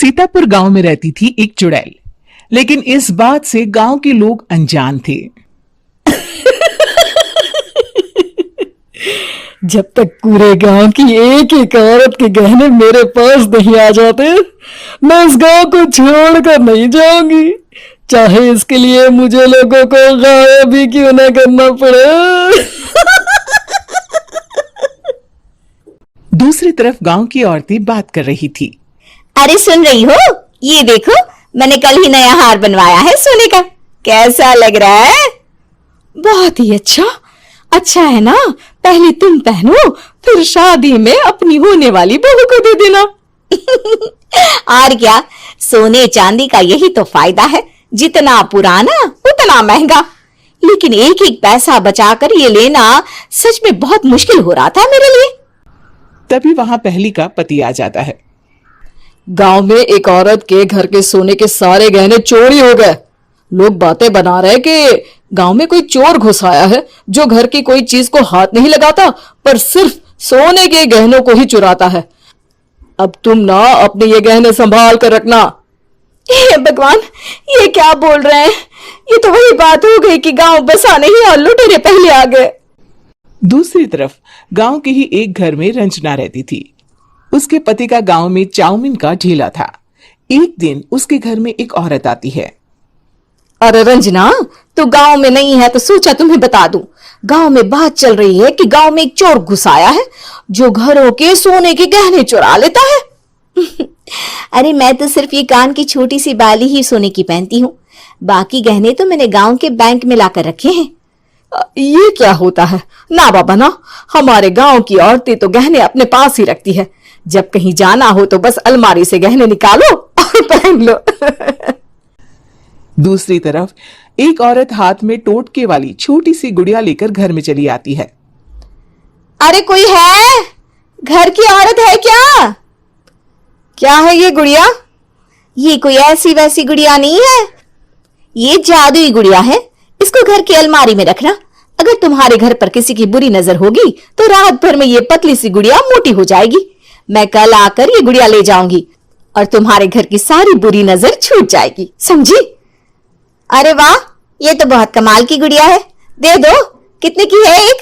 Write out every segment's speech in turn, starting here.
सीतापुर गांव में रहती थी एक चुड़ैल, लेकिन इस बात से गांव के लोग अनजान थे। जब तक पूरे गांव की एक एक औरत के गहने मेरे पास नहीं आ जाते, मैं इस गांव को छोड़कर नहीं जाऊंगी, चाहे इसके लिए मुझे लोगों को गायब भी क्यों ना करना पड़े। दूसरी तरफ गांव की औरतें बात कर रही थी। अरे सुन रही हो, ये देखो मैंने कल ही नया हार बनवाया है सोने का, कैसा लग रहा है? बहुत ही अच्छा। अच्छा है ना, पहले तुम पहनो, फिर शादी में अपनी होने वाली बहू को दे देना। और क्या, सोने चांदी का यही तो फायदा है, जितना पुराना उतना महंगा। लेकिन एक एक पैसा बचाकर ये लेना सच में बहुत मुश्किल हो रहा था मेरे लिए। तभी वहां पहली का पति आ जाता है। गांव में एक औरत के घर के सोने के सारे गहने चोरी हो गए। लोग बातें बना रहे कि गांव में कोई चोर घुस आया है जो घर की कोई चीज को हाथ नहीं लगाता, पर सिर्फ सोने के गहनों को ही चुराता है। अब तुम ना अपने ये गहने संभाल कर रखना। हे भगवान, ये क्या बोल रहे हैं? ये तो वही बात हो गई कि गांव बसाने ही और लुटेरे पहले आ गए। दूसरी तरफ गांव के ही एक घर में रंजना रहती थी। उसके पति का गांव में चाउमीन का ठेला था। एक दिन उसके घर में एक औरत आती है। अरे रंजना, तू गांव में नहीं है तो सोचा तुम्हें बता दूं। गांव में बात चल रही है कि गांव में एक चोर घुस आया है जो घरों के सोने के गहने चुरा लेता है। अरे मैं तो सिर्फ ये कान की छोटी सी बाली ही सोने की पहनती हूँ, बाकी गहने तो मैंने गांव के बैंक में लाकर रखे हैं। ये क्या होता है? ना बाबा ना, हमारे गांव की औरतें तो गहने अपने पास ही रखती है। जब कहीं जाना हो तो बस अलमारी से गहने निकालो और पहन लो। दूसरी तरफ एक औरत हाथ में टोटके वाली छोटी सी गुड़िया लेकर घर में चली आती है। अरे कोई है? घर की औरत है क्या? क्या है ये गुड़िया? ये कोई ऐसी वैसी गुड़िया नहीं है, ये जादुई गुड़िया है। इसको घर की अलमारी में रखना, अगर तुम्हारे घर पर किसी की बुरी नजर होगी तो रात भर में ये पतली सी गुड़िया मोटी हो जाएगी। मैं कल आकर ये गुड़िया ले जाऊंगी और तुम्हारे घर की सारी बुरी नजर छूट जाएगी, समझी? अरे वाह, ये तो बहुत कमाल की गुड़िया है, दे दो। कितने की है एक?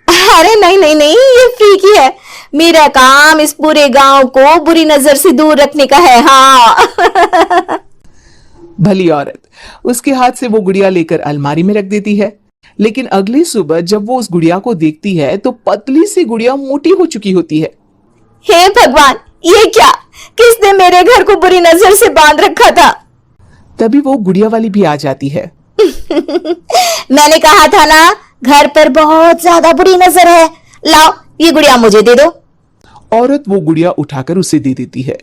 अरे नहीं नहीं नहीं, ये फ्री की है। मेरा काम इस पूरे गांव को बुरी नजर से दूर रखने का है। हाँ। भली औरत उसके हाथ से वो गुड़िया लेकर अलमारी में रख देती है। लेकिन अगली सुबह जब वो उस गुड़िया को देखती है तो पतली सी गुड़िया मोटी हो चुकी होती है। हे भगवान, ये क्या? किसने मेरे घर को बुरी नजर से बांध रखा था? तभी वो गुड़िया वाली भी आ जाती है। मैंने कहा था ना, घर पर बहुत ज्यादा बुरी नजर है। लाओ, ये गुड़िया मुझे दे दो। औरत वो गुड़िया उठाकर उसे दे देती है।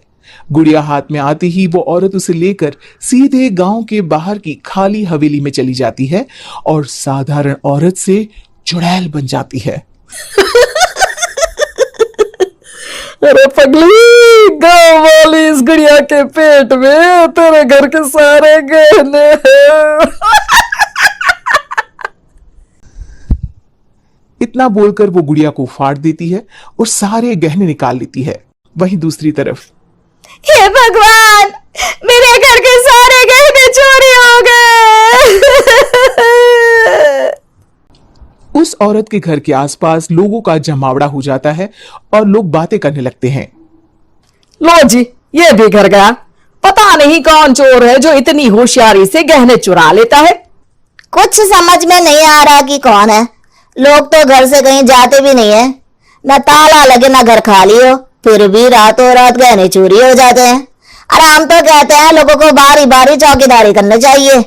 गुड़िया हाथ में आते ही वो औरत उसे लेकर सीधे गांव के बाहर की खाली हवेली में चली जाती है और साधारण औरत से चुड़ैल बन जाती है। अरे पगली, गांव वाली इस गुड़िया के पेट में तेरे घर के सारे गहने हैं। इतना बोलकर वो गुड़िया को फाड़ देती है और सारे गहने निकाल लेती है। वहीं दूसरी तरफ, हे भगवान, मेरे घर के सारे गहने चोरी हो गए। उस औरत के घर के आसपास लोगों का जमावड़ा हो जाता है और लोग बातें करने लगते हैं। लो जी, ये भी घर गया। पता नहीं कौन चोर है जो इतनी होशियारी से गहने चुरा लेता है। कुछ समझ में नहीं आ रहा कि कौन है। लोग तो घर से कहीं जाते भी नहीं है, न ताला लगे न घर खाली हो, फिर भी रातों रात गहने चोरी हो जाते हैं। अरे हम तो कहते हैं लोगों को बारी बारी चौकीदारी करनी चाहिए,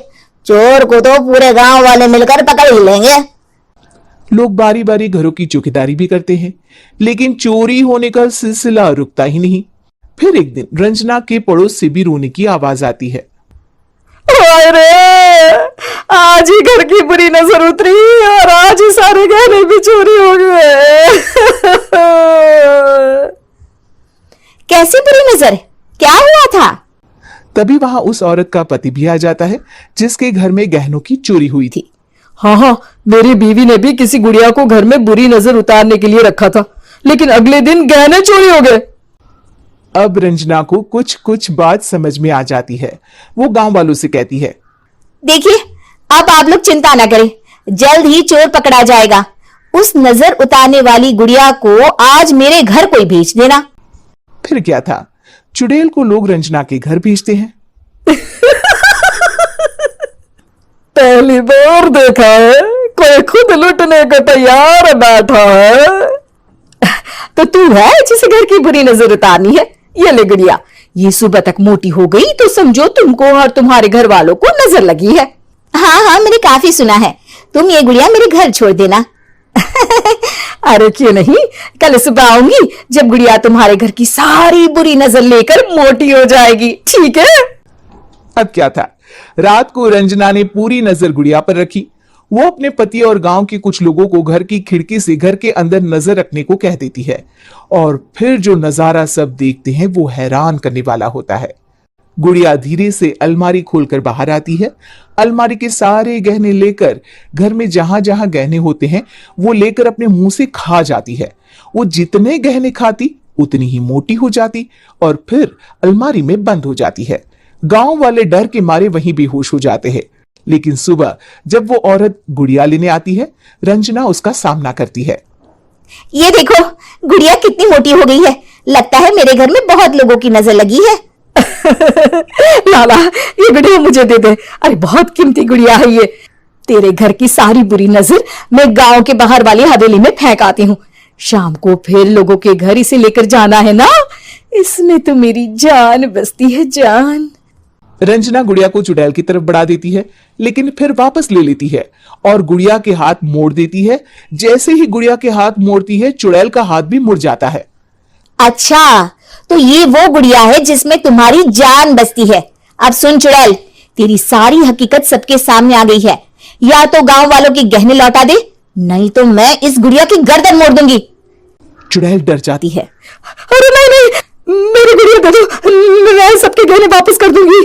चोर को तो पूरे गांव वाले मिलकर पकड़ ही लेंगे। लोग बारी बारी घरों की चौकीदारी भी करते हैं, लेकिन चोरी होने का सिलसिला रुकता ही नहीं। फिर एक दिन रंजना के पड़ोस से भी रोने की आवाज आती है। अरे आज ही घर की बुरी नजर उतरी और आज ही सारे गहने भी चोरी हो गए। कैसी बुरी नजर? क्या हुआ था? तभी वहां उस औरत का पति भी आ जाता है जिसके घर में गहनों की चोरी हुई थी। हाँ हाँ, मेरी बीवी ने भी किसी गुड़िया को घर में बुरी नजर उतारने के लिए रखा था, लेकिन अगले दिन गहने चोरी हो गए। अब रंजना को कुछ कुछ बात समझ में आ जाती है। वो गांव वालों से कहती है, देखिए, अब आप लोग चिंता ना करें, जल्द ही चोर पकड़ा जाएगा। उस नजर उतारने वाली गुड़िया को आज मेरे घर कोई भेज देना। फिर क्या था, चुड़ैल को लोग रंजना के घर भेजते हैं। पहली बार देखा है कोई खुद लुटने को तैयार बैठा है। तो तू है जिसे घर की बुरी नजर उतारनी है? ये ले गुड़िया, ये सुबह तक मोटी हो गई तो समझो तुमको और तुम्हारे घर वालों को नजर लगी है। हाँ हाँ, मैंने काफी सुना है। तुम ये गुड़िया मेरे घर छोड़ देना। अरे क्यों नहीं, कल सुबह आऊंगी जब गुड़िया तुम्हारे घर की सारी बुरी नजर लेकर मोटी हो जाएगी, ठीक है? अब क्या था, रात को रंजना ने पूरी नजर गुड़िया पर रखी। वो अपने पति और गांव के कुछ लोगों को घर की खिड़की से घर के अंदर नजर रखने को कह देती है, और फिर जो नजारा सब देखते हैं वो हैरान करने वाला होता है। गुड़िया धीरे से अलमारी खोलकर बाहर आती है। अलमारी के सारे गहने लेकर घर में जहां जहां गहने होते हैं वो लेकर अपने मुंह से खा जाती है। वो जितने गहने खाती उतनी ही मोटी हो जाती और फिर अलमारी में बंद हो जाती है। गांव वाले डर के मारे वहीं बेहोश हो जाते हैं। लेकिन सुबह जब वो औरत गुड़िया लेने आती है, रंजना उसका सामना करती है। ये देखो, गुड़िया कितनी मोटी हो गई है। लगता है मेरे घर में बहुत लोगों की नजर लगी है। लाला, ये गुड़िया मुझे दे दे। अरे बहुत कीमती गुड़िया है ये। तेरे घर की सारी बुरी नजर मैं गांव के बाहर वाली हवेली में फेंक आती हूँ। शाम को फिर लोगों के घर इसे लेकर जाना है ना। इसमें तो मेरी जान बसती है, जान। रंजना गुड़िया को चुड़ैल की तरफ बढ़ा देती है, लेकिन फिर वापस ले लेती है और गुड़िया के हाथ मोड़ देती है। जैसे ही गुड़िया के हाथ मोड़ती है, चुड़ैल का हाथ भी मुड़ जाता है। अच्छा, तो ये वो गुड़िया है जिसमें तुम्हारी जान बसती है। अब सुन चुड़ैल, तेरी सारी हकीकत सबके सामने आ गई है। या तो गांव वालों के गहने लौटा दे, नहीं तो मैं इस गुड़िया की गर्दन मोड़ दूंगी। चुड़ैल डर जाती है। अरे नहीं नहीं, मेरी गुड़िया दे दो, मैं सबके गहने वापस कर दूंगी।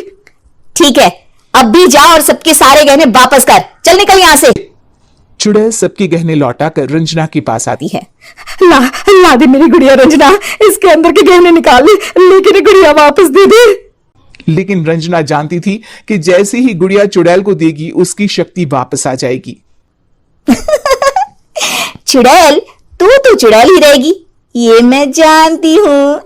ठीक है, अब भी जा और सबके सारे गहने वापस कर। चल निकल यहां से। चुड़ैल सबके गहने लौटा कर रंजना के पास आती है। ला दे मेरी गुड़िया रंजना, इसके अंदर के गहने निकाल ले, लेकिन गुड़िया वापस दे दे। लेकिन रंजना जानती थी कि जैसे ही गुड़िया चुड़ैल को देगी उसकी शक्ति वापस आ जाएगी। चुड़ैल, तू तो चुड़ैल ही रहेगी, ये मैं जानती हूँ।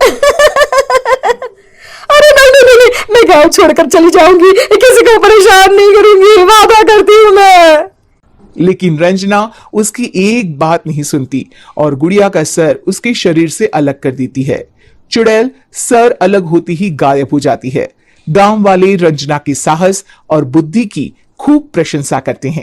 अरे नहीं नहीं नहीं, मैं गांव छोड़कर चली जाऊंगी, किसी को परेशान नहीं करूंगी, वादा करती हूँ मैं। लेकिन रंजना उसकी एक बात नहीं सुनती और गुड़िया का सर उसके शरीर से अलग कर देती है। चुड़ैल सर अलग होती ही गायब हो जाती है। गांव वाले रंजना के साहस और बुद्धि की खूब प्रशंसा करते हैं।